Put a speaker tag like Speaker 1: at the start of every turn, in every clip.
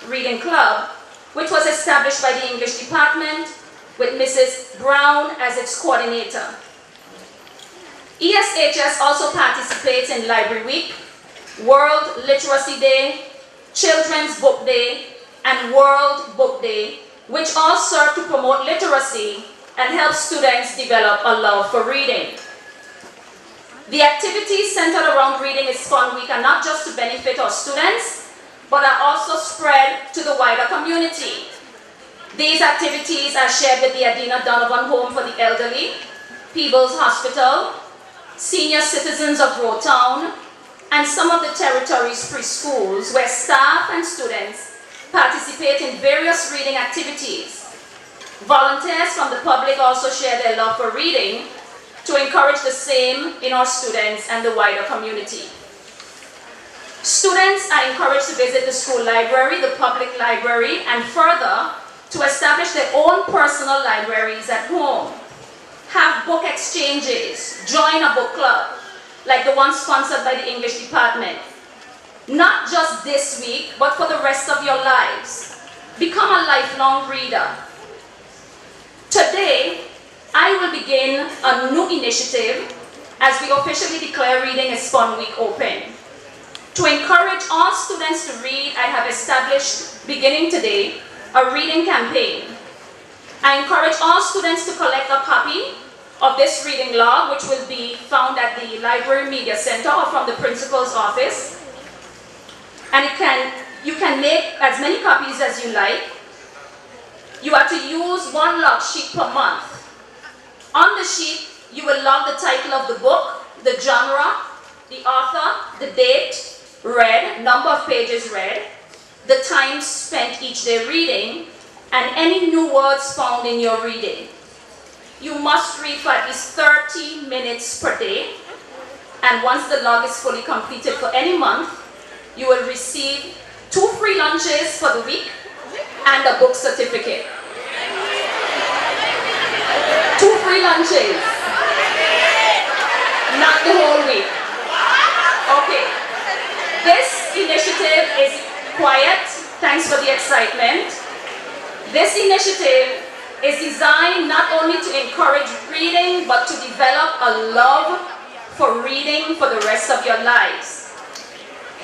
Speaker 1: Reading Club, which was established by the English department with Mrs. Brown as its coordinator. ESHS also participates in Library Week, World Literacy Day, Children's Book Day, and World Book Day, which all serve to promote literacy and help students develop a love for reading. The activities centered around Reading is Fun Week are not just to benefit our students, but are also spread to the wider community. These activities are shared with the Adina Donovan Home for the Elderly, Peebles Hospital, Senior Citizens of Road Town, and some of the territory's preschools where staff and students participate in various reading activities. Volunteers from the public also share their love for reading to encourage the same in our students and the wider community. Students are encouraged to visit the school library, the public library, and further, to establish their own personal libraries at home. Have book exchanges, join a book club, like the one sponsored by the English department. Not just this week, but for the rest of your lives. Become a lifelong reader. Today, I will begin a new initiative as we officially declare Reading is Fun Week open. To encourage all students to read, I have established, beginning today, a reading campaign. I encourage all students to collect a copy of this reading log, which will be found at the Library Media Center or from the principal's office. And you can make as many copies as you like. You are to use one log sheet per month. On the sheet, you will log the title of the book, the genre, the author, the date, read, number of pages read, the time spent each day reading, and any new words found in your reading. You must read for at least 30 minutes per day, and once the log is fully completed for any month, you will receive 2 free lunches for the week and a book certificate. 2 free lunches, not the whole week. Okay. This initiative is quiet, thanks for the excitement. This initiative is designed not only to encourage reading, but to develop a love for reading for the rest of your lives.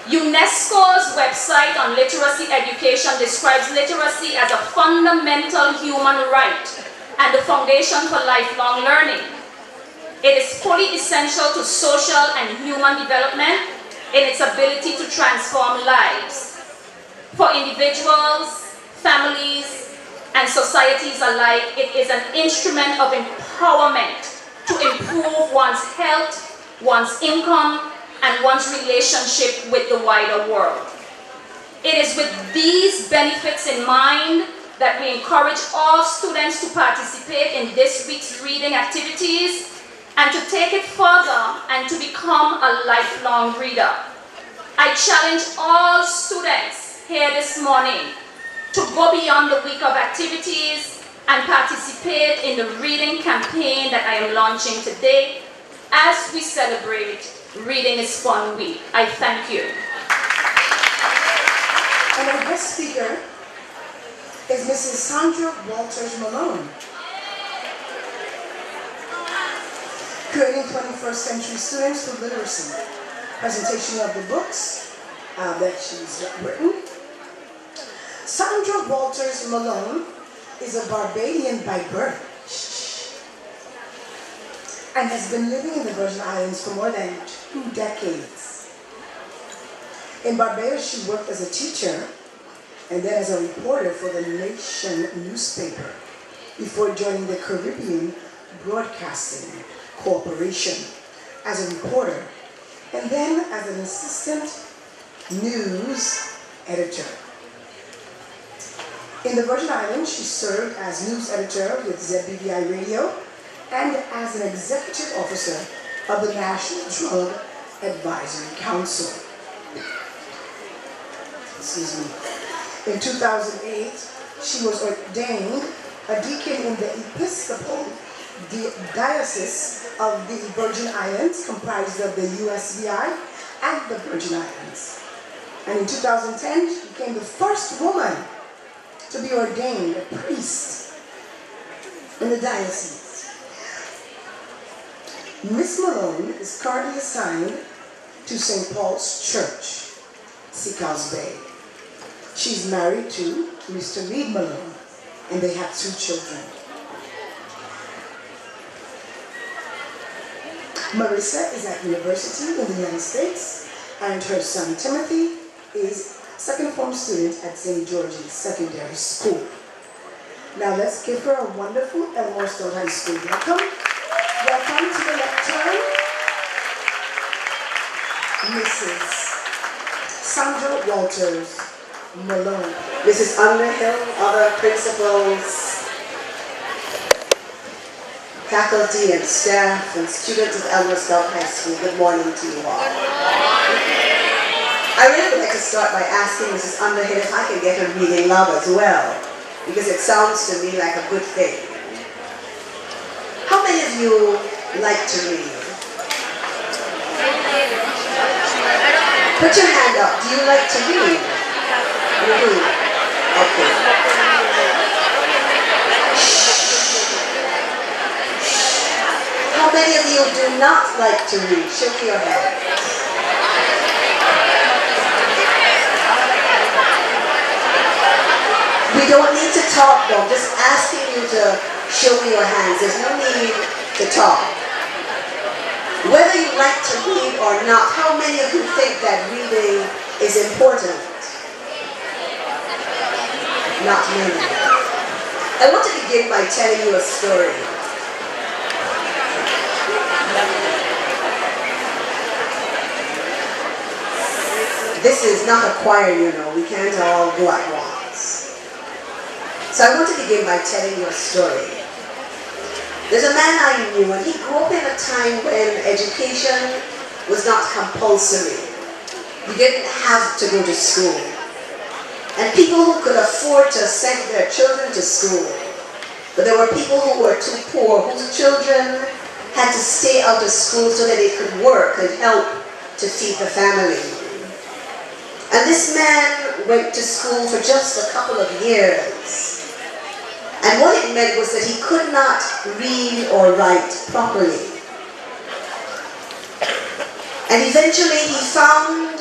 Speaker 1: UNESCO's website on literacy education describes literacy as a fundamental human right and the foundation for lifelong learning. It is fully essential to social and human development in its ability to transform lives. For individuals, families, and societies alike, it is an instrument of empowerment to improve one's health, one's income, and one's relationship with the wider world. It is with these benefits in mind that we encourage all students to participate in this week's reading activities and to take it further and to become a lifelong reader. I challenge all students here this morning to go beyond the week of activities and participate in the reading campaign that I am launching today as we celebrate Reading is Fun Week. I thank you.
Speaker 2: And our guest speaker is Mrs. Sandra Walters Malone, creating 21st century students for literacy. Presentation of the books that she's written. Sandra Walters Malone is a Barbadian by birth and has been living in the Virgin Islands for more than 2 decades. In Barbados, she worked as a teacher and then as a reporter for the Nation newspaper before joining the Caribbean Broadcasting Corporation as a reporter and then as an assistant news editor. In the Virgin Islands, she served as news editor with ZBVI Radio and as an executive officer of the National Drug Advisory Council. Excuse me. In 2008, she was ordained a deacon in the Episcopal Diocese of the Virgin Islands, comprised of the USVI and the Virgin Islands. And in 2010, she became the first woman to be ordained a priest in the diocese. Miss Malone is currently assigned to St. Paul's Church, Seacoast Bay. She's married to Mr. Reed Malone, and they have 2 children. Marissa is at university in the United States, and her son Timothy is second form student at St. George's Secondary School. Now let's give her a wonderful Elmore Stone High School welcome. Welcome to the lectern, Mrs. Sandra Walters Malone.
Speaker 3: Mrs. Underhill, other principals, faculty and staff and students of Elmore Stone High School, good morning to you all. I really would like to start by asking Mrs. Underhill if I can get her reading love as well, because it sounds to me like a good thing. How many of you like to read? Put your hand up. Do you like to read? You do? Okay. How many of you do not like to read? Show me your hand. We don't need to talk though, just asking you to show me your hands. There's no need to talk. Whether you like to read or not, how many of you think that reading is important? Not many. I want to begin by telling you a story. This is not a choir, you know. We can't all go at once. So I want to begin by telling you a story. There's a man I knew, and he grew up in a time when education was not compulsory. You didn't have to go to school. And people who could afford to send their children to school. But there were people who were too poor, whose children had to stay out of school so that they could work and help to feed the family. And this man went to school for just a couple of years. And what it meant was that he could not read or write properly. And eventually he found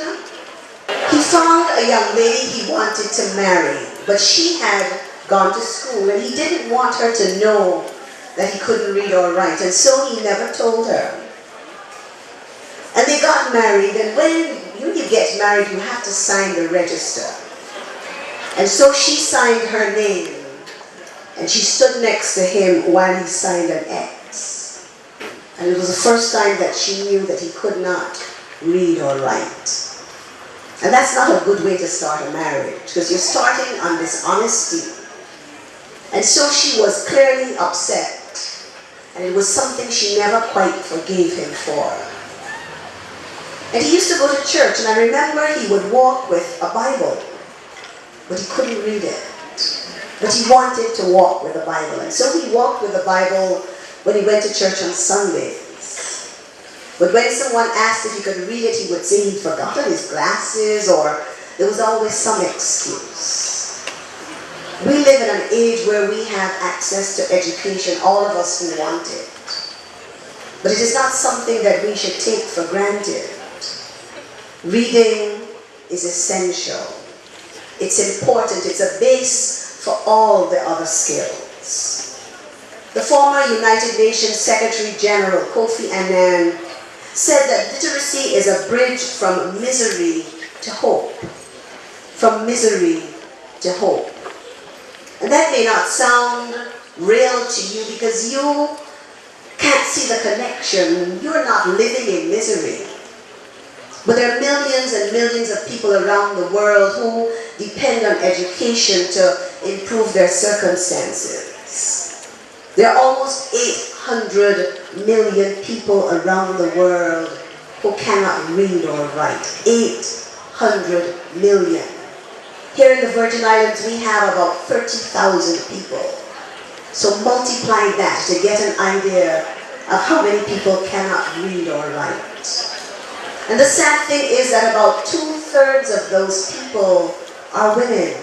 Speaker 3: a young lady he wanted to marry, but she had gone to school and he didn't want her to know that he couldn't read or write, and so he never told her. And they got married, and when you get married, you have to sign the register. And so she signed her name, and she stood next to him while he signed an X. And it was the first time that she knew that he could not read or write. And that's not a good way to start a marriage, because you're starting on dishonesty. And so she was clearly upset, and it was something she never quite forgave him for. And he used to go to church, and I remember he would walk with a Bible, but he couldn't read it. But he wanted to walk with the Bible, and so he walked with the Bible when he went to church on Sundays. But when someone asked if he could read it, he would say he'd forgotten his glasses, or there was always some excuse. We live in an age where we have access to education, all of us who want it. But it is not something that we should take for granted. Reading is essential. It's important. It's a base for all the other skills. The former United Nations Secretary General Kofi Annan said that literacy is a bridge from misery to hope. From misery to hope. And that may not sound real to you because you can't see the connection. You're not living in misery. But there are millions and millions of people around the world who depend on education to improve their circumstances. There are almost 800 million people around the world who cannot read or write. 800 million. Here in the Virgin Islands, we have about 30,000 people. So multiply that to get an idea of how many people cannot read or write. And the sad thing is that about 2/3 of those people are women.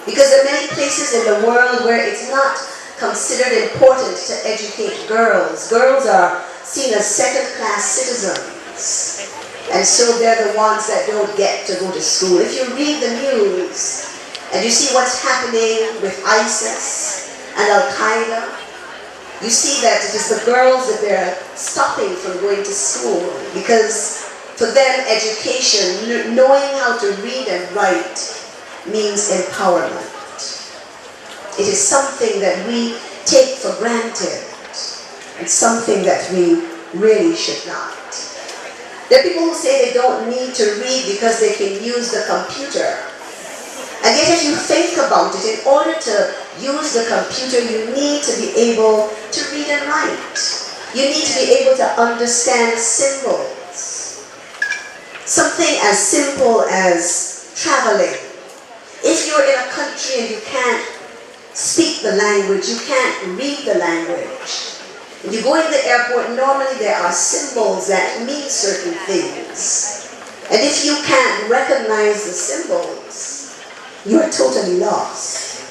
Speaker 3: Because there are many places in the world where it's not considered important to educate girls. Girls are seen as second-class citizens. And so they're the ones that don't get to go to school. If you read the news and you see what's happening with ISIS and Al-Qaeda, you see that it is the girls that they're stopping from going to school, because for them education, knowing how to read and write, means empowerment. It is something that we take for granted. It's something that we really should not. There are people who say they don't need to read because they can use the computer. And yet if you think about it, in order to use the computer, you need to be able to read and write. You need to be able to understand symbols. Something as simple as traveling. If you're in a country and you can't speak the language, you can't read the language, when you go in the airport, normally there are symbols that mean certain things. And if you can't recognize the symbols, you are totally lost.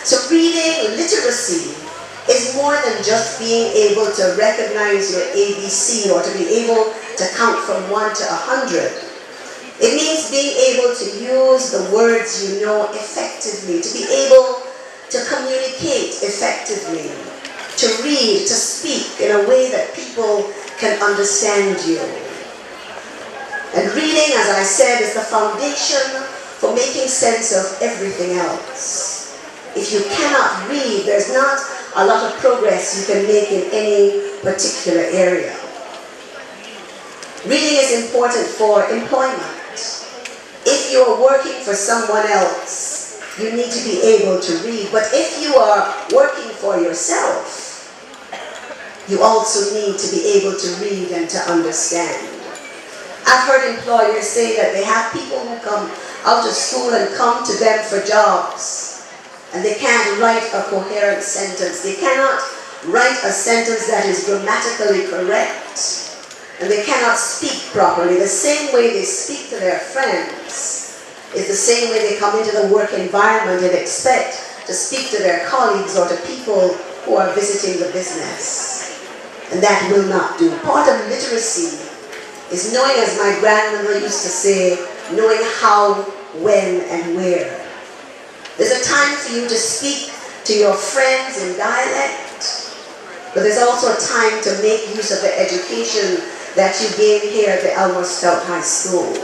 Speaker 3: So reading literacy is more than just being able to recognize your ABC or to be able to count from 1 to 100. It means being able to use the words you know effectively, to be able to communicate effectively, to read, to speak in a way that people can understand you. And reading, as I said, is the foundation for making sense of everything else. If you cannot read, there's not a lot of progress you can make in any particular area. Reading is important for employment. If you're working for someone else, you need to be able to read. But if you are working for yourself, you also need to be able to read and to understand. I've heard employers say that they have people who come out of school and come to them for jobs, and they can't write a coherent sentence. They cannot write a sentence that is grammatically correct, and they cannot speak properly. The same way they speak to their friends is the same way they come into the work environment and expect to speak to their colleagues or to people who are visiting the business. And that will not do. Part of literacy is knowing, as my grandmother used to say, knowing how, when, and where. There's a time for you to speak to your friends in dialect, but there's also a time to make use of the education that you gain here at the Elmer Stout High School.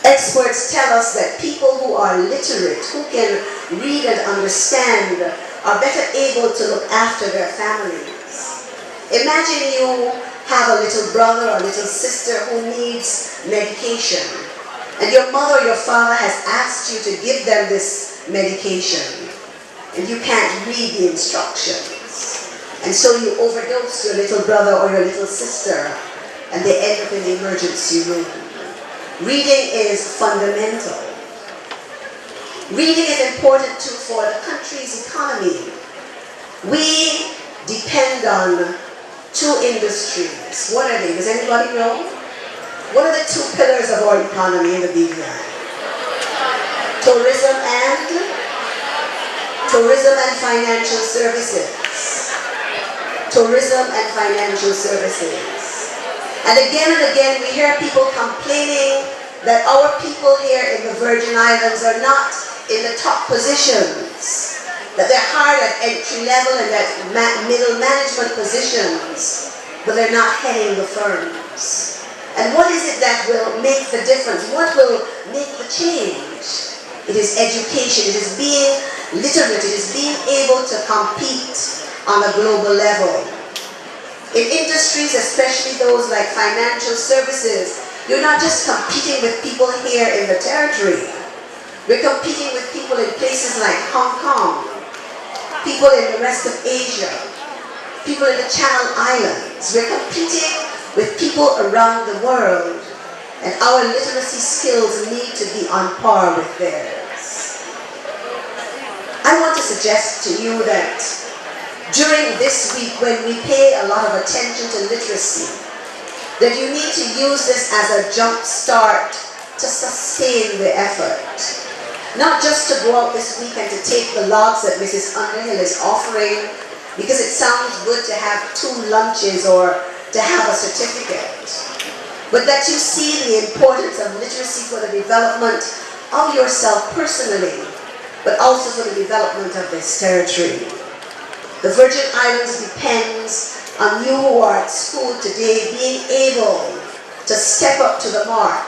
Speaker 3: Experts tell us that people who are literate, who can read and understand, are better able to look after their families. Imagine you have a little brother or little sister who needs medication, and your mother or your father has asked you to give them this medication, and you can't read the instructions. And so you overdose your little brother or your little sister, and they end up in the emergency room. Reading is fundamental. Reading is important too for the country's economy. We depend on two industries. What are they? Does anybody know? What are the two pillars of our economy in the BVI? Tourism and financial services. Tourism and financial services. And again, we hear people complaining that our people here in the Virgin Islands are not in the top positions, that they're hired at entry level and at middle management positions, but they're not heading the firms. And what is it that will make the difference? What will make the change? It is education, it is being literate, it is being able to compete on a global level. In industries, especially those like financial services, you're not just competing with people here in the territory. We're competing with people in places like Hong Kong, people in the rest of Asia, people in the Channel Islands. We're competing with people around the world, and our literacy skills need to be on par with theirs. I want to suggest to you that during this week, when we pay a lot of attention to literacy, that you need to use this as a jump start to sustain the effort. Not just to go out this week and to take the logs that Mrs. Underhill is offering, because it sounds good to have 2 lunches or to have a certificate, but that you see the importance of literacy for the development of yourself personally, but also for the development of this territory. The Virgin Islands depends on you who are at school today being able to step up to the mark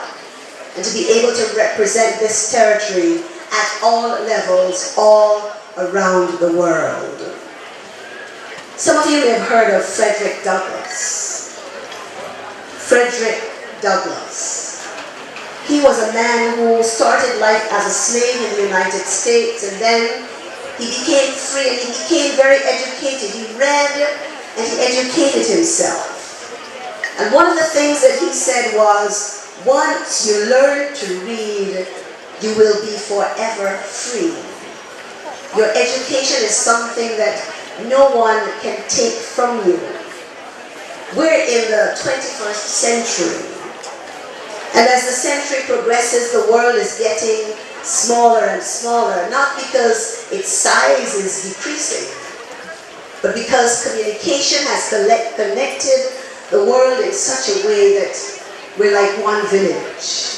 Speaker 3: and to be able to represent this territory at all levels, all around the world. Some of you may have heard of Frederick Douglass. Frederick Douglass. He was a man who started life as a slave in the United States, and then he became free and he became very educated. He read and he educated himself. And one of the things that he said was, once you learn to read, you will be forever free. Your education is something that no one can take from you. We're in the 21st century. And as the century progresses, the world is getting smaller and smaller, not because its size is decreasing, but because communication has connected the world in such a way that we're like one village.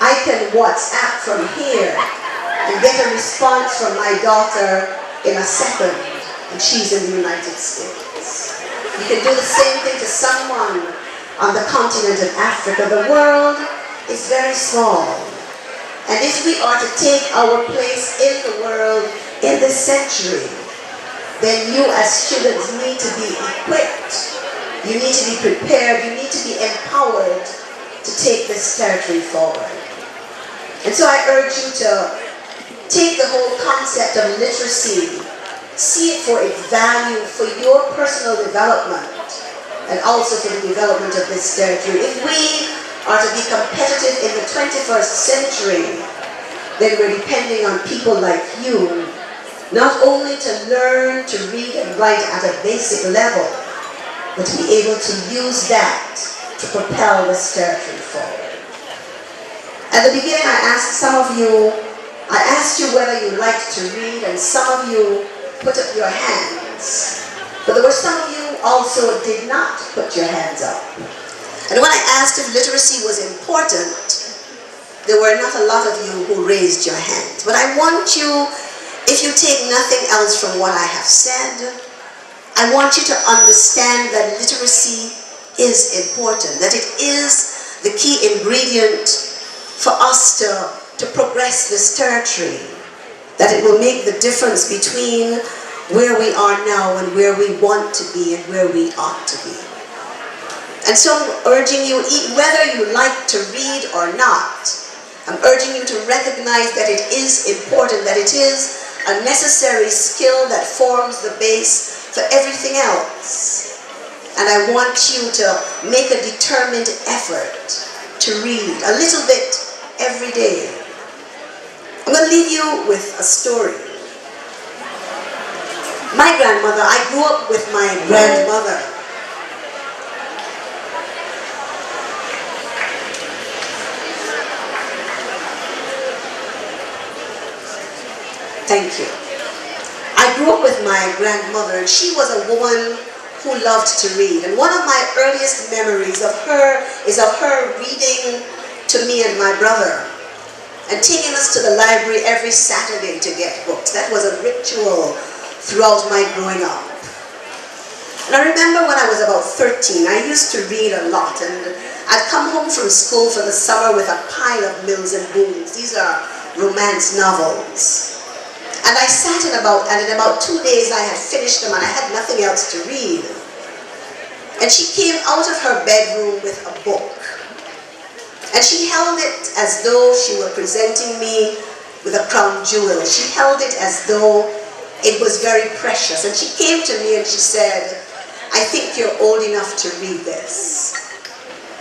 Speaker 3: I can WhatsApp from here and get a response from my daughter in a second, and she's in the United States. You can do the same thing to someone on the continent of Africa. The world is very small. And if we are to take our place in the world in this century, then you as students need to be equipped, you need to be prepared, you need to be empowered to take this territory forward. And so I urge you to take the whole concept of literacy, see it for its value for your personal development and also for the development of this territory. If we are to be competitive in the 21st century, then we're depending on people like you, not only to learn to read and write at a basic level, but to be able to use that to propel this territory forward. At the beginning, I asked you whether you liked to read, and some of you put up your hands. But there were some of you also did not put your hands up. And when I asked if literacy was important, there were not a lot of you who raised your hands. But I want you, if you take nothing else from what I have said, I want you to understand that literacy is important, that it is the key ingredient for us to progress this territory, that it will make the difference between where we are now and where we want to be and where we ought to be. And so I'm urging you, whether you like to read or not, I'm urging you to recognize that it is important, that it is a necessary skill that forms the base for everything else. And I want you to make a determined effort to read a little bit every day. I'm going to leave you with a story. My grandmother, I grew up with my grandmother. Thank you. I grew up with my grandmother, and she was a woman who loved to read. And one of my earliest memories of her is of her reading to me and my brother, and taking us to the library every Saturday to get books. That was a ritual throughout my growing up. And I remember when I was about 13, I used to read a lot, and I'd come home from school for the summer with a pile of Mills and Boons. These are romance novels. And I sat and in about 2 days I had finished them and I had nothing else to read. And she came out of her bedroom with a book. And she held it as though she were presenting me with a crown jewel. She held it as though it was very precious. And she came to me and she said, I think you're old enough to read this.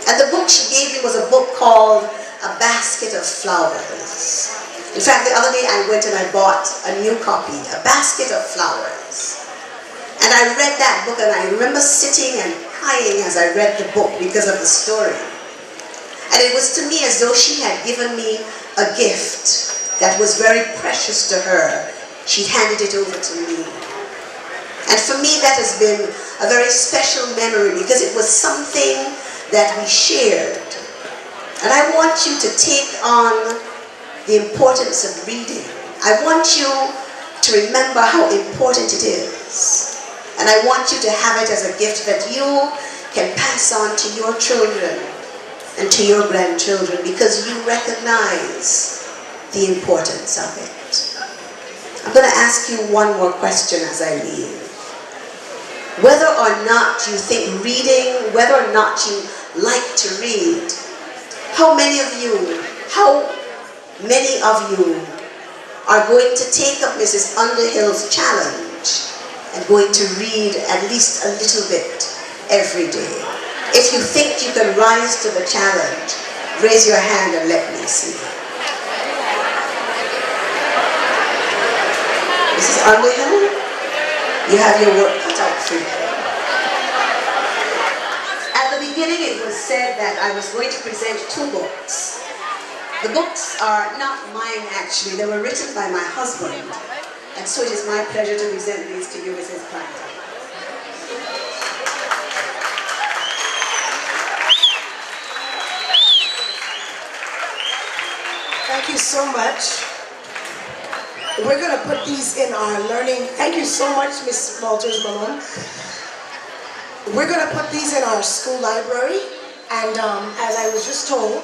Speaker 3: And the book she gave me was a book called A Basket of Flowers. In fact, the other day I went and I bought a new copy, A Basket of Flowers. And I read that book and I remember sitting and crying as I read the book because of the story. And it was to me as though she had given me a gift that was very precious to her. She handed it over to me. And for me that has been a very special memory because it was something that we shared. And I want you to take on the importance of reading. I want you to remember how important it is. And I want you to have it as a gift that you can pass on to your children and to your grandchildren because you recognize the importance of it. I'm going to ask you one more question as I leave. Whether or not you think reading, whether or not you like to read, how many of you are going to take up Mrs. Underhill's challenge and going to read at least a little bit every day? If you think you can rise to the challenge, raise your hand and let me see. Mrs. Underhill, you have your work cut out for you. At the beginning it was said that I was going to present 2 books. The books are not mine actually, they were written by my husband. And so it is my pleasure to present these to you, Mrs. Planter.
Speaker 2: Thank you so much. We're going to put these in our learning. Thank you so much, Ms. Walters Malone. We're going to put these in our school library. And as I was just told,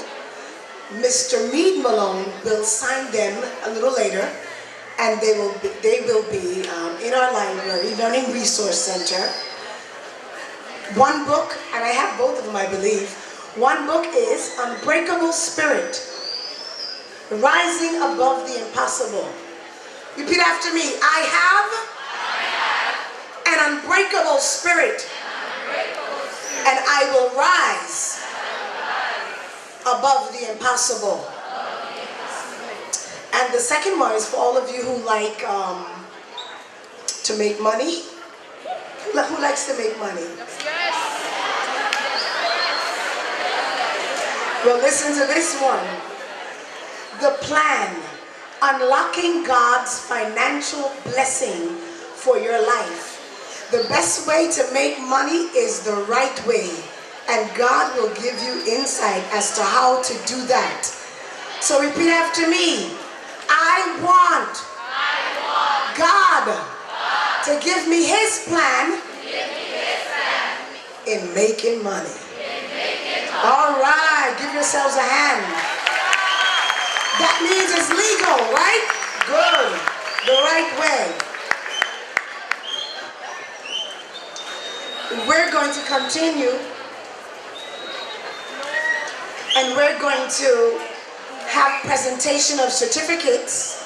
Speaker 2: Mr. Meade Malone will sign them a little later. And they will be in our library, Learning Resource Center. One book, and I have both of them, I believe. One book is Unbreakable Spirit, Rising Above the Impossible. Repeat after me. I have an unbreakable spirit, and I will rise above the impossible. And the second one is for all of you who like to make money. Who likes to make money? Well, listen to this one. The Plan, Unlocking God's Financial Blessing for Your Life. The best way to make money is the right way, and God will give you insight as to how to do that. So repeat after me. I want God to give me His plan in making money. All right, give yourselves a hand. That means it's legal, right? Good. The right way. We're going to continue, and we're going to have presentation of certificates.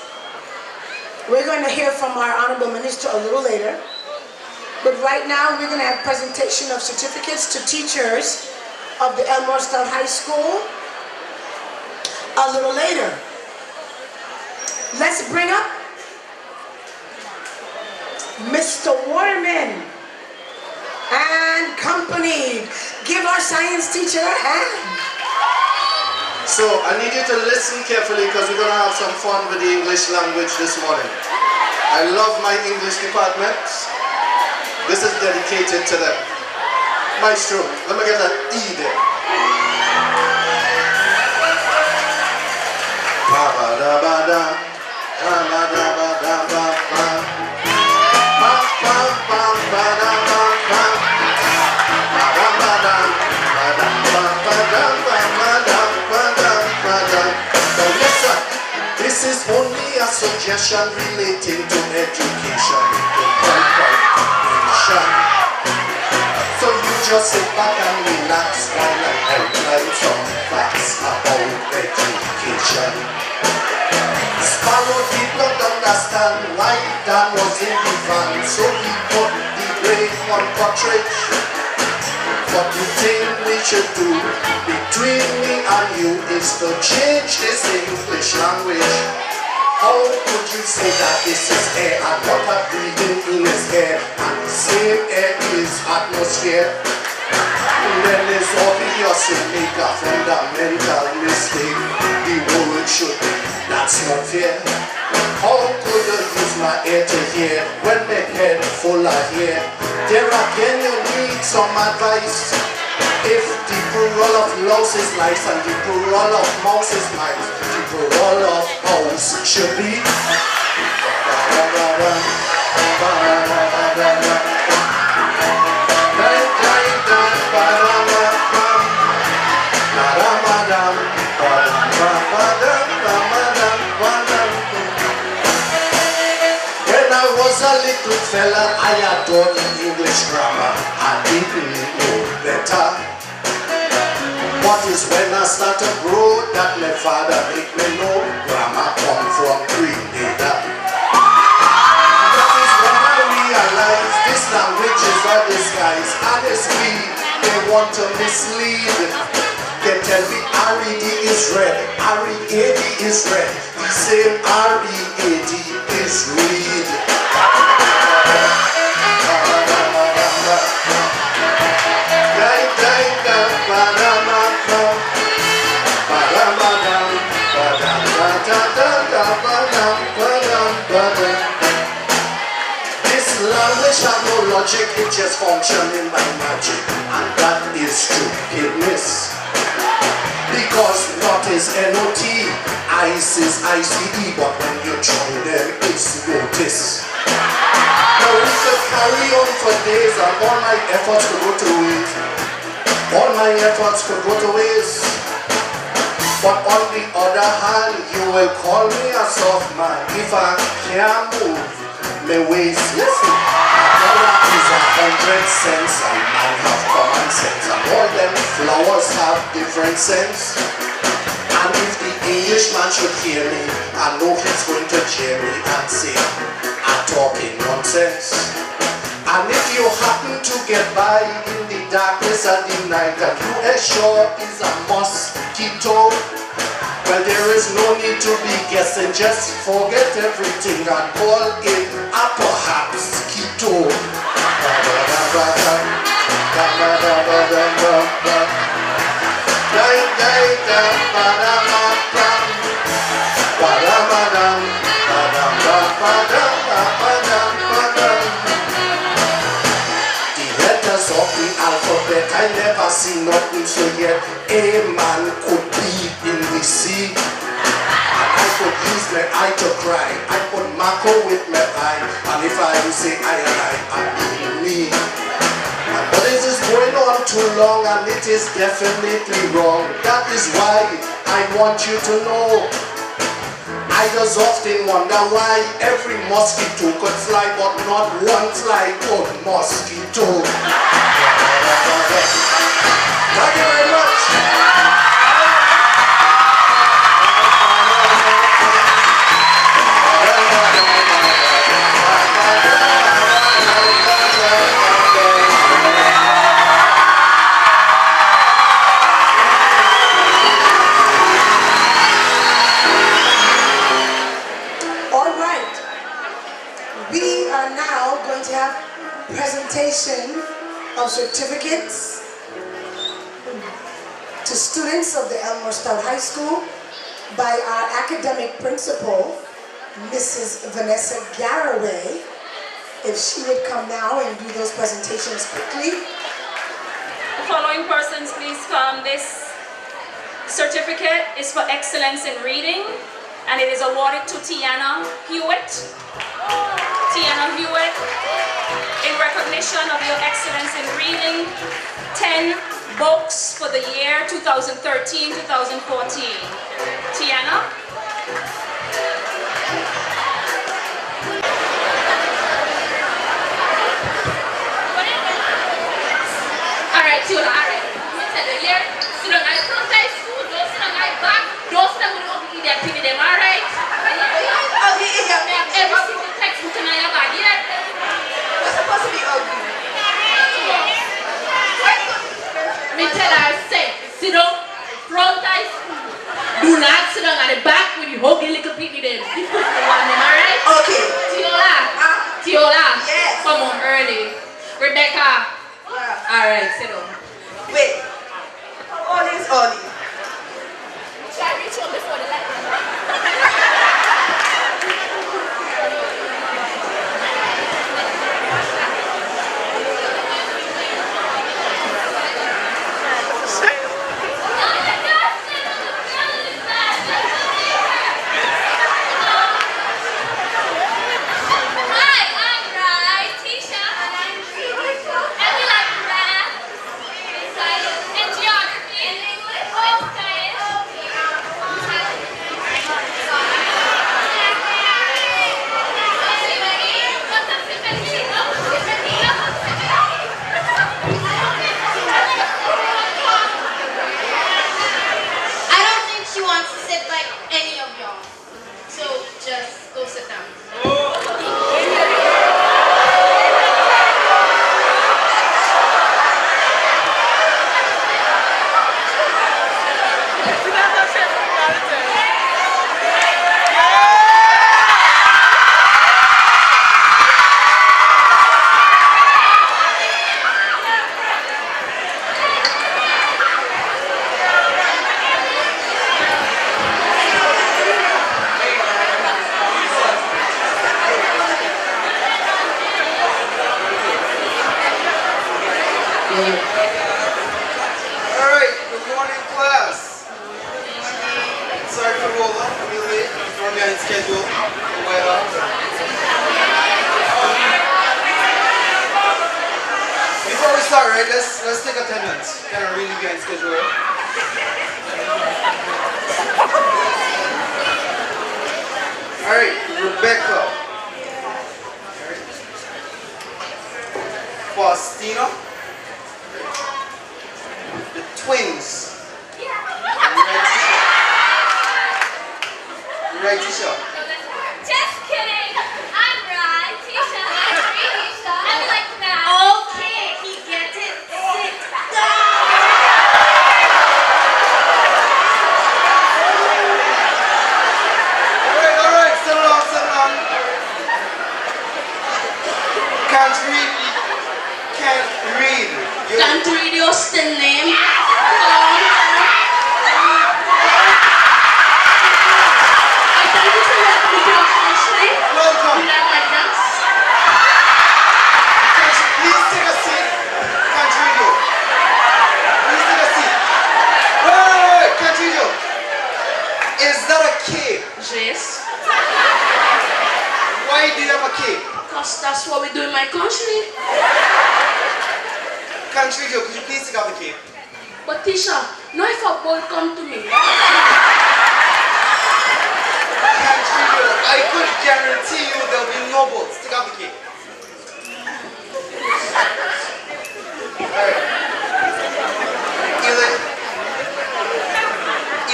Speaker 2: We're going to hear from our Honorable Minister a little later. But right now we're going to have presentation of certificates to teachers of the Elmore Stout High School a little later. Let's bring up Mr. Waterman and company. Give our science teacher a hand.
Speaker 4: So I need you to listen carefully because we're going to have some fun with the English language this morning. I love my English department. This is dedicated to them. Maestro, let me get that E there. This is only a suggestion relating to education. So you just sit back and relax while I outline some facts about education. Sparrow did not understand why Dan was in the van, so he put the blame on Partridge. What the thing we should do between me and you is to change this English language. How could you say that this is air and water breathing in his air and the same air is atmosphere? And then it's obvious you make a fundamental mistake. The word should be, that's not fair. How could I use my ear to hear when my head full of hair? There again you need some advice. If the plural of louse is nice and the plural of mouse is nice, the plural of house should be When I was a little fella, I adored English grammar. I didn't know better. But it's when I start to grow that my father make me know grammar come from green data. That is when I realize this language is a disguise, and it's we they want to mislead. They tell me R-E-D is red, R-E-A-D is red, the same R-E-A-D is read. This language has no logic, it just functions by magic, and that is stupidness. Because not is N-O-T, ice is I-C-E, but when you join them, it's notice. Now we could carry on for days, and all my efforts could go to waste. All my efforts could go to waste. But on the other hand, you will call me a soft man if I can't move my waist. Listen, a dollar is 100 cents, and man have common sense, and all them flowers have different scents. And if the Englishman should hear me, I know he's going to jeer me and say I'm talking nonsense. And if you happen to get by in the darkness of the night, and ESHS is a mosquito, well, there is no need to be guessing. Just forget everything and call it a perhaps keto. Alphabet, I never see nothing so yet a man could be in the sea. And I could use my eye to cry, I could mark with my eye, and if I say I mean me. But this is going on too long, and it is definitely wrong. That is why I want you to know. I just often wonder why every mosquito could fly, but not one fly could mosquito. Thank you very much.
Speaker 2: All right. We are now going to have presentation of certificates to students of the Elmore Stout High School by our academic principal, Mrs. Vanessa Garraway. If she would come now and do those presentations quickly.
Speaker 1: The following persons, please come. This certificate is for excellence in reading, and it is awarded to Tiana Hewitt. Tiana Hewitt, in recognition of your excellence in reading, 10 books for the year 2013-2014. Tiana?
Speaker 5: Me tell her, say, sit down, front eye school. Do not sit down at the back with the ugly little people them. You put the one them, alright?
Speaker 3: Okay.
Speaker 5: Tiola. Tiola.
Speaker 3: Yes.
Speaker 5: Come on, early. Rebecca. Alright, sit down.
Speaker 3: Wait. How old is Ollie?
Speaker 5: Try to reach up before the light.
Speaker 4: Alright, good morning class. Sorry for roll up, a little late, from behind schedule. Before we start, right, let's take attendance. Kind of really behind schedule. Alright, Rebecca. Alright. Faustina. The twins. You right, Tisha?
Speaker 1: Just kidding. I'm right, Tisha. I'm like that.
Speaker 5: Okay, he gets it. Sit down.
Speaker 4: Alright, settle down. Can't read.
Speaker 5: Can't read your still name.
Speaker 4: Welcome. Please take a seat. Can't read you. Please take a seat. Wait. Can't read you. Is that a cape?
Speaker 5: Yes.
Speaker 4: Why do you have a cape?
Speaker 5: Because that's what we do in my country.
Speaker 4: Can't read you. Could you please take off the cape?
Speaker 5: But Tisha, now if a boy come to me,
Speaker 4: Can't read you. I could guarantee you there'll be no boats. Take off the cape. Alright.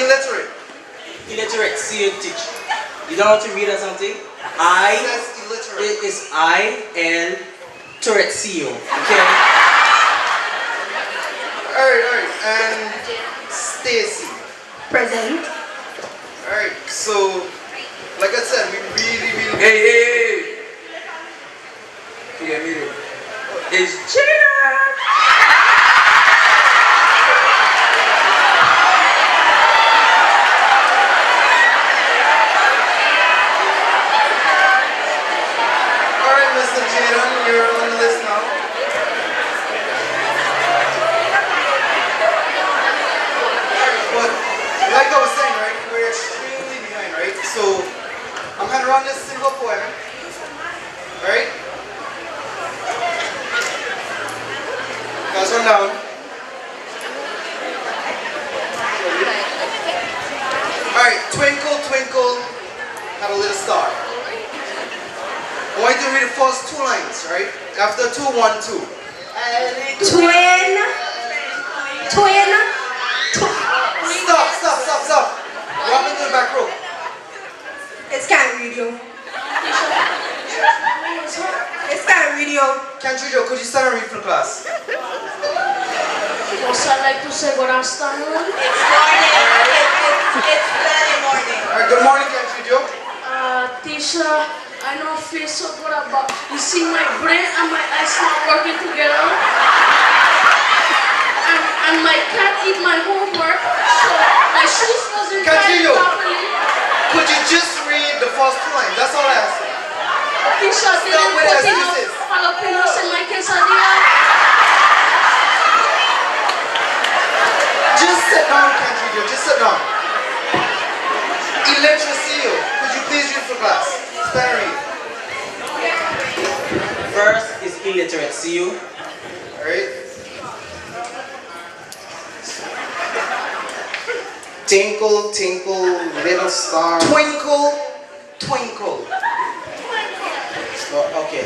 Speaker 4: Illiterate.
Speaker 6: Illiterate, see you teach. You don't want to read or something? I
Speaker 4: That's illiterate.
Speaker 6: it is I-L Tourette see you. Okay?
Speaker 4: Alright. And Stacy.
Speaker 3: Present.
Speaker 4: Alright, so like I said, we really
Speaker 6: Hey. Forget me though. It's Gina.
Speaker 4: Alright, Mr. Jadon, you're on the list now. But like I was saying, right, we're extremely behind, right? So I'm gonna run this simple poem. Alright? Guys, run down. Alright, twinkle, twinkle, have a little star. I want you to read the first two lines, right? After 2, 1, 2.
Speaker 3: Twin.
Speaker 4: Stop. Walk into the back row.
Speaker 3: It's can't read you. It's can't read you.
Speaker 4: Can't read you. Could you stand and read for the class?
Speaker 5: Miss, I'd like to say good afternoon.
Speaker 7: It's morning. It's bloody morning.
Speaker 4: All right, good morning, Country Joe.
Speaker 5: Teacher, I don't feel so good about. You see, my brain and my eyes not working together. And my cat eat my homework, so my shoes wasn't tied
Speaker 4: Continue.
Speaker 5: properly.
Speaker 4: Could you just read the first two lines? That's all I ask.
Speaker 5: Teacher didn't
Speaker 4: with
Speaker 5: put enough
Speaker 4: excuses.
Speaker 5: jalapenos in my quesadilla.
Speaker 4: Just sit down, Country Joe. Just sit down. Illiteracy, could you please read for class? Stand read.
Speaker 6: First is illiterate. See you.
Speaker 4: Alright.
Speaker 8: Tinkle, tinkle, little star.
Speaker 4: Twinkle, twinkle.
Speaker 8: Oh, okay.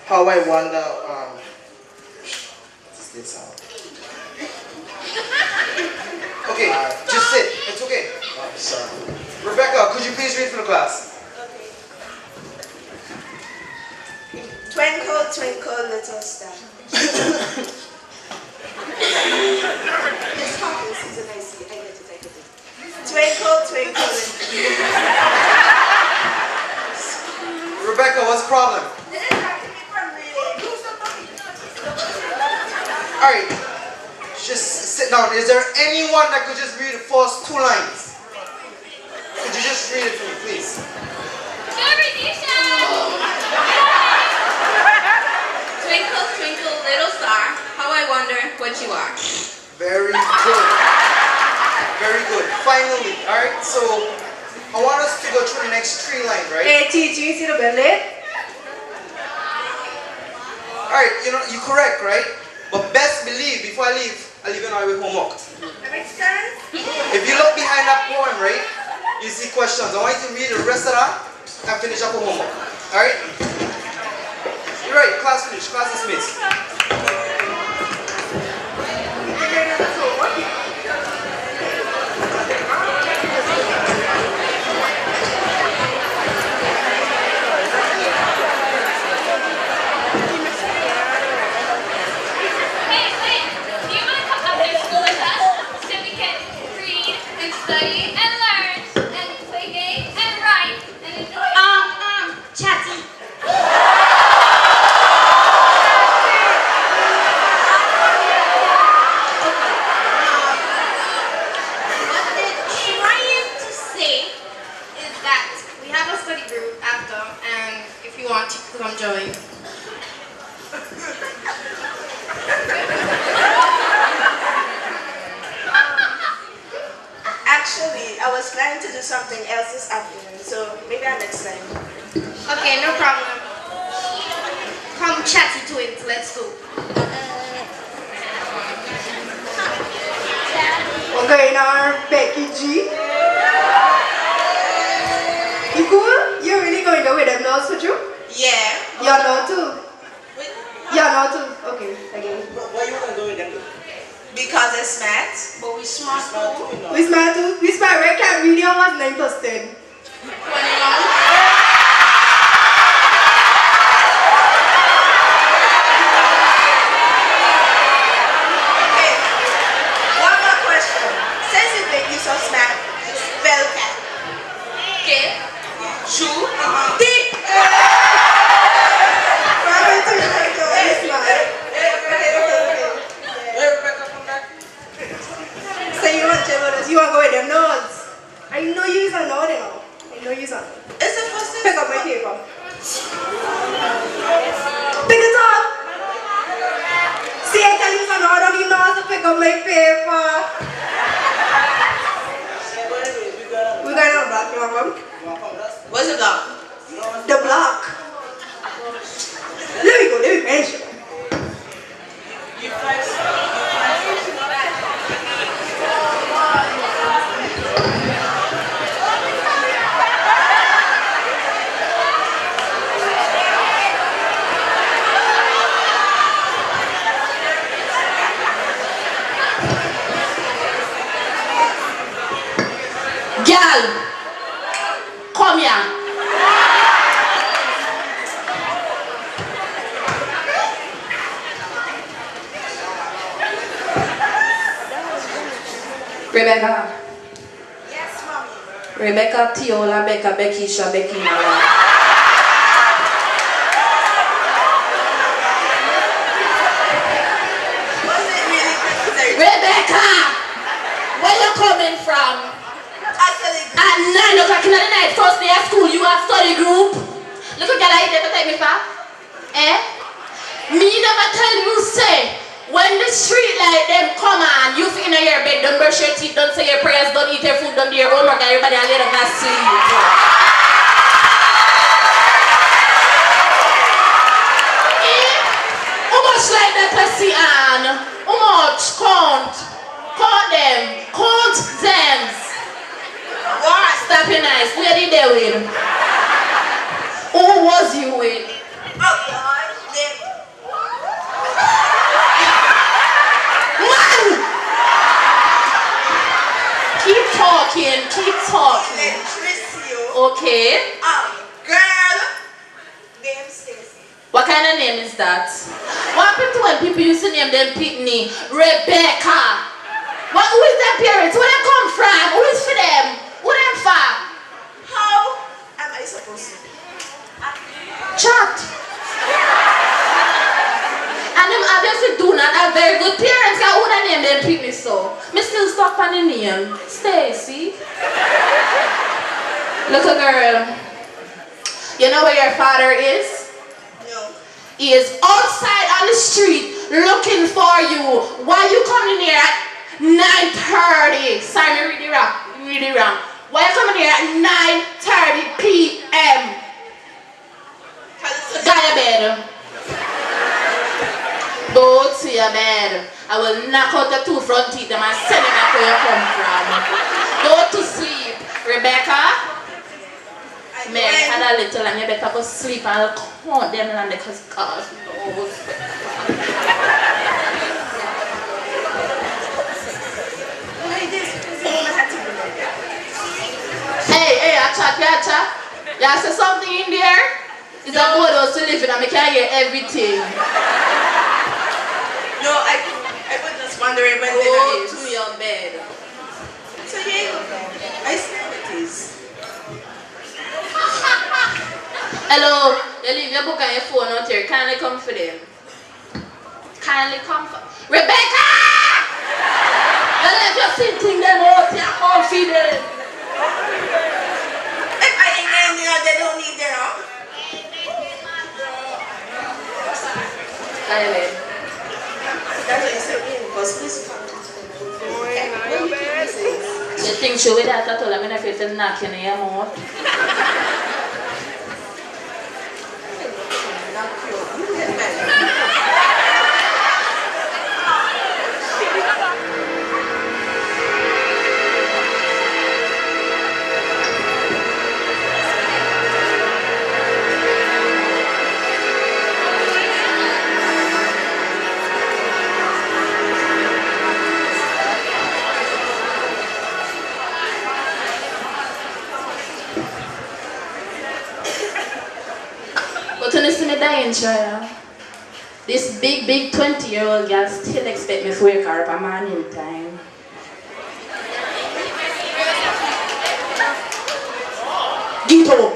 Speaker 8: How I wonder, what is this sound?
Speaker 4: Okay, just sit. It's okay.
Speaker 8: Oh, sorry.
Speaker 4: Rebecca, could you please read for the class?
Speaker 7: Twinkle, twinkle, little star. It's talking season, I see. I get it. Twinkle, twinkle, little.
Speaker 4: Rebecca, what's the problem?
Speaker 7: This is talking from reading.
Speaker 4: Alright, just sit down. Is there anyone that could just read the first two lines? Could you just read it for me, please?
Speaker 7: Twinkle, twinkle, little star, how I wonder what you are.
Speaker 4: Very good. Very good. Finally, alright, so I want us to go through the next three lines, right?
Speaker 7: Hey, teacher, you see the belly?
Speaker 4: Alright, you're correct, right? But best believe, before I leave you now with homework.
Speaker 7: That makes sense?
Speaker 4: If you look behind that poem, right, you see questions. I want you to read the rest of that and finish up with homework. Alright? You're right, class finished, class dismissed.
Speaker 9: Study and learn and play games and write and enjoy. Chatty. What they're trying to say is that we have a study group after, and if you want, you can come join.
Speaker 7: Actually, I was planning to do something else this afternoon, so maybe next time.
Speaker 9: Okay, no problem. Come chatty twins, let's go.
Speaker 10: Okay, now Becky G. You cool? You really going to with them nose with you?
Speaker 7: Yeah.
Speaker 10: You're not too. You're not too. Okay, again.
Speaker 6: Why you want to go with them?
Speaker 7: Because they're smart.
Speaker 5: But we smart too.
Speaker 10: We smart too. We smart. Red Cat video was interested.
Speaker 7: 21. So smart. Spell cat. K. Shoe. D.
Speaker 10: So you want to you want to go with them notes? I know you're a node now. I know you're a node.
Speaker 7: It's the first thing.
Speaker 10: Pick up my paper. Pick it up. See, I tell you a node, you know how to pick up my paper. We're going to block, you want to come?
Speaker 7: What's the block?
Speaker 10: The block. Let me go, let me finish it.
Speaker 5: Girl, come here. Rebecca.
Speaker 7: Yes, mommy.
Speaker 5: Rebecca, Tiola, Becca, Beckisha, Becky, Mala.
Speaker 7: Was it really necessary?
Speaker 5: Rebecca! Where you coming from?
Speaker 7: Actually,
Speaker 5: At 9 o'clock in the night, first day of school, you have study group. Look at that, you never take me far. Eh? Me never tell you, say, when the street light them come on, you fit in your bed, don't brush your teeth, don't say your prayers, don't eat your food, don't do your homework, everybody will lay down and sleep. How much like that I see on? How much? Count. Count them. Count them. What? Stop your nice. Where did they with? Who was you with?
Speaker 7: oh God, them.
Speaker 5: Man! Keep talking. Keep talking.
Speaker 7: Electricity.
Speaker 5: Okay.
Speaker 7: Girl. Them Stacy.
Speaker 5: What kind of name is that? What happened to when people used to name them Pitney? Rebecca. Who is their parents? Where they come from? Who is for them? Who them for?
Speaker 7: How am I supposed to?
Speaker 5: Chat. And them obviously do not have very good parents. I would have named them Pitney so. Me still stuck on the name. Stacy. Look a girl. You know where your father is?
Speaker 7: No.
Speaker 5: He is outside on the street looking for you. Why you coming here at 9:30? Sorry, me read it wrong. Read it wrong. Why you coming here at 9:30 p.m.? Go to bed. Go to your bed. I will knock out the two front teeth and send you back where you come from. Go to sleep. Rebecca? Mary had a little and you better go sleep and I'll count them and because God knows. Hey, acha. You say something in there? Is that board was to live in and I can hear everything.
Speaker 7: No, I was just wondering when
Speaker 5: Go
Speaker 7: dinner is.
Speaker 5: to your bed.
Speaker 7: So here you go. I smell it is.
Speaker 5: Hello, you leave your book and your phone out here. Kindly come for them. Kindly come for Rebecca! You left your sitting them out here, come for them.
Speaker 7: If I ain't in there, they don't need their own.
Speaker 5: Silent.
Speaker 7: That's what you said, because please come.
Speaker 5: You think she would have to tell me if it's knocking in your mouth? But when you see me dying, child, this big 20-year-old girl still expect me to wake her up a morning time. Get up!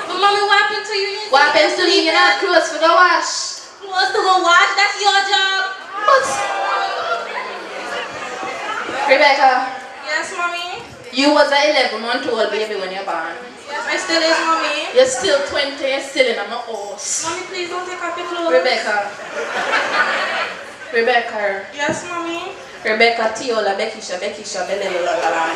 Speaker 9: But mommy, what happened to you?
Speaker 5: What happens to you? You're not clothes for the wash.
Speaker 9: Clothes to go wash? That's your job.
Speaker 5: But Rebecca,
Speaker 9: Yes, mommy.
Speaker 5: you was an 11-month-old baby when you're born.
Speaker 9: Yes, I still is, mommy.
Speaker 5: You're still 20, you're still in my house.
Speaker 9: Mommy, please don't take off your clothes.
Speaker 5: Rebecca.
Speaker 9: Yes, mommy.
Speaker 5: Rebecca, Tiola, Beckisha, Belelala.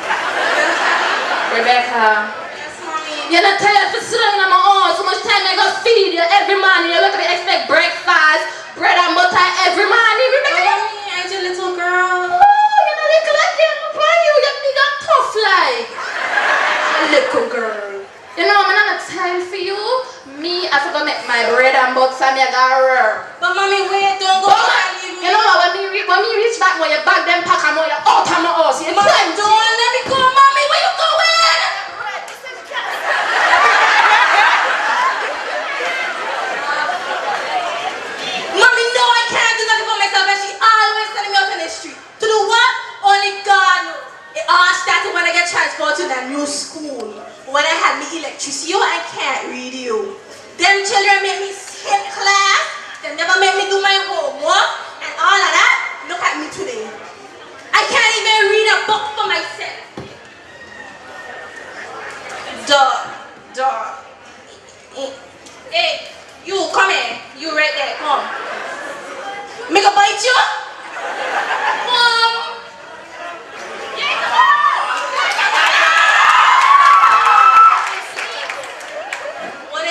Speaker 5: Rebecca.
Speaker 9: Yes, mommy.
Speaker 5: You're not tired for sitting in my house. So much time I go feed you every morning. You look at me expect breakfast, bread and butter every morning. Rebecca.
Speaker 9: Mommy, I'm your little girl.
Speaker 5: Oh, you're not little again. Why you get me got tough like? Little girl. You know, I'm not time for you. Me, I forgot make my bread and butter. Me, I got her.
Speaker 9: But mommy, wait, don't go and leave me.
Speaker 5: You know what? When me reach back, when you bag them pack, I'm all out of my house. You
Speaker 9: Mommy,
Speaker 5: plenty.
Speaker 9: don't let me go, mommy. Where you going? Mommy, no, I
Speaker 7: to school when I had me electricity. Yo, I can't read you. Them children make me skip class. They never make me do my homework and all of that. Look at me today. I can't even read a book for myself. Duh. Hey, you come here. You right there. Come. Me go bite you? Come. Yeah, come on. What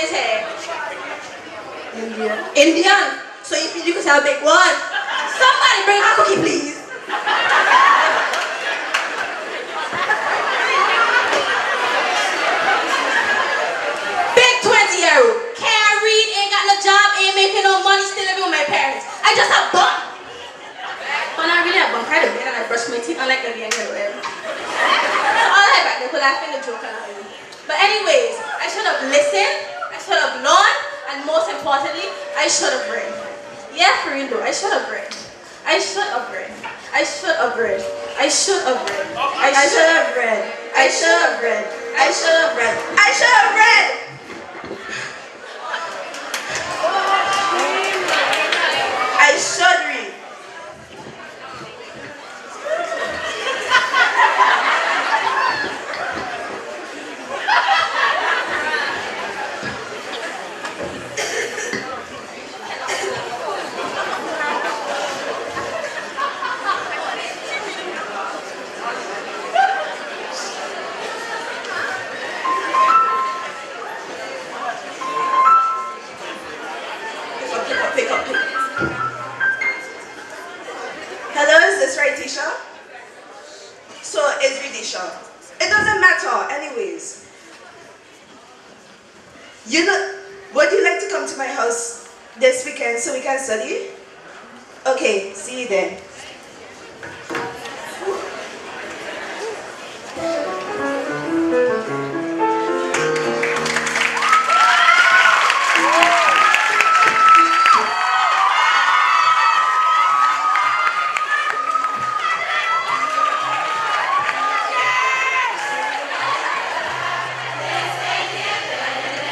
Speaker 7: is it? Indian. So you can say a big one. Somebody bring a cookie, please. Big 20-year-old. Can't read, ain't got no job, ain't making no money, still living with my parents. I just have bump. When I really have bump, I had a bed and I brush my teeth unlike the young girl. So all I back there, laughing and joking at me. But anyways, I should have listened, I should have learned, and most importantly, I should have read. Yeah, for real though, I should have read. I should have read. I should have read. I should have read. I should have read. I should have read. I should have read. I should have read. I should read. Pick up. Hello, is this right, Tisha? So it's Ridisha. It doesn't matter, anyways. You know, would you like to come to my house this weekend so we can study? Okay, see you then.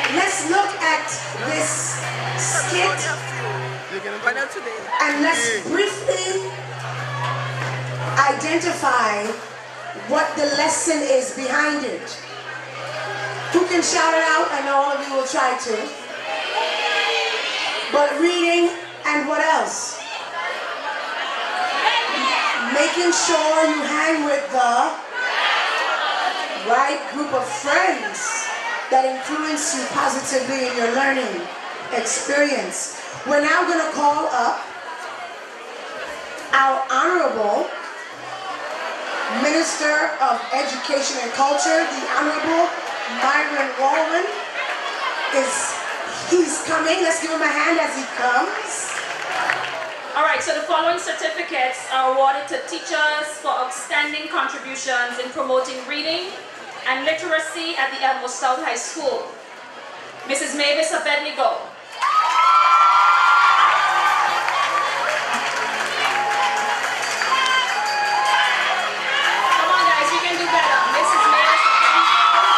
Speaker 2: Let's look at this skit and let's briefly identify what the lesson is behind it. Who can shout it out? I know all of you will try to. But reading and what else? Making sure you hang with the right group of friends that influence you positively in your learning experience. We're now going to call up our Honorable Minister of Education and Culture, the Honorable Myron Walwyn. He's coming. Let's give him a hand as he comes.
Speaker 1: All right, so the following certificates are awarded to teachers for outstanding contributions in promoting reading and literacy at the Elmo South High School. Mrs. Mavis Abednego. Come on guys, you can do better. Mrs. Mavis Abednego.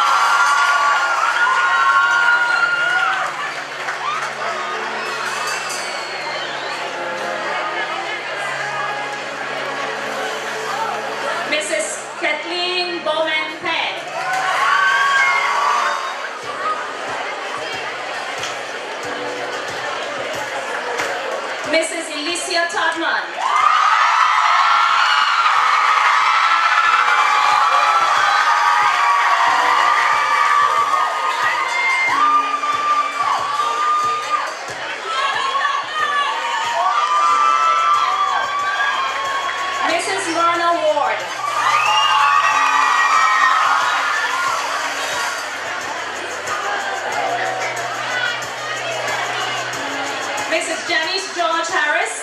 Speaker 1: Mrs. Kathleen Bowman Penn. Mrs. Alicia Todman. Mrs. Myrna Ward. Mrs. Janice George Harris.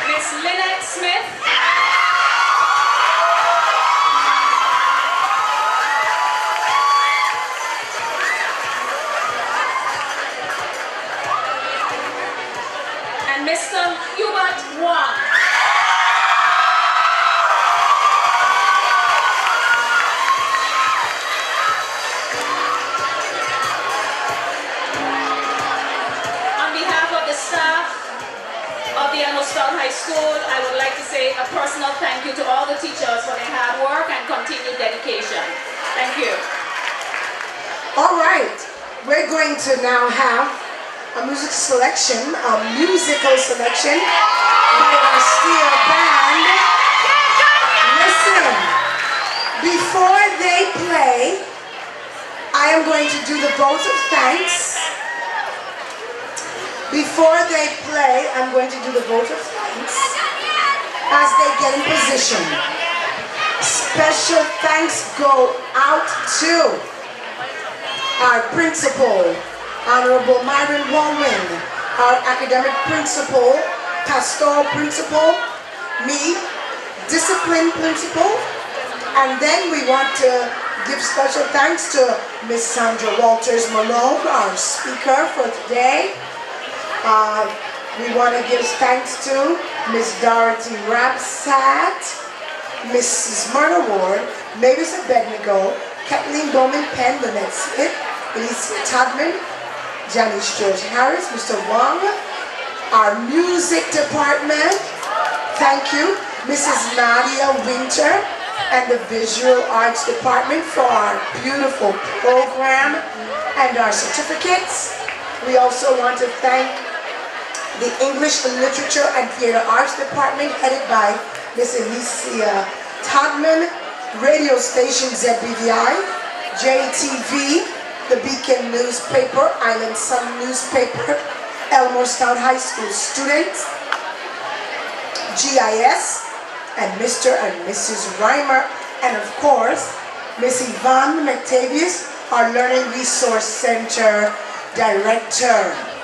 Speaker 1: Miss Lynette Smith. I would like to say a personal thank you to all the teachers for their hard work and continued dedication. Thank you.
Speaker 2: All right, we're going to now have a musical selection by our steel band. Listen, before they play, I am going to do the vote of thanks. Before they play, I'm going to do the vote of thanks as they get in position. Special thanks go out to our principal, Honorable Myron Wallman, our academic principal, pastoral principal, me, discipline principal, and then we want to give special thanks to Miss Sandra Walters Malone, our speaker for today. We want to give thanks to Miss Dorothy Rapsat, Mrs. Myrna Ward, Mavis Abednego, Kathleen Bowman Penn, Lynette Smith, Alicia Todman, Janice George Harris, Mr. Wong, our music department, thank you, Mrs. Nadia Winter, and the visual arts department for our beautiful program and our certificates. We also want to thank the English Literature and Theater Arts Department headed by Miss Alicia Todman, radio station ZBVI, JTV, the Beacon newspaper, Island Sun newspaper, Elmorestown High School students, GIS, and Mr. and Mrs. Reimer, and of course, Miss Yvonne McTavius, our Learning Resource Center Director.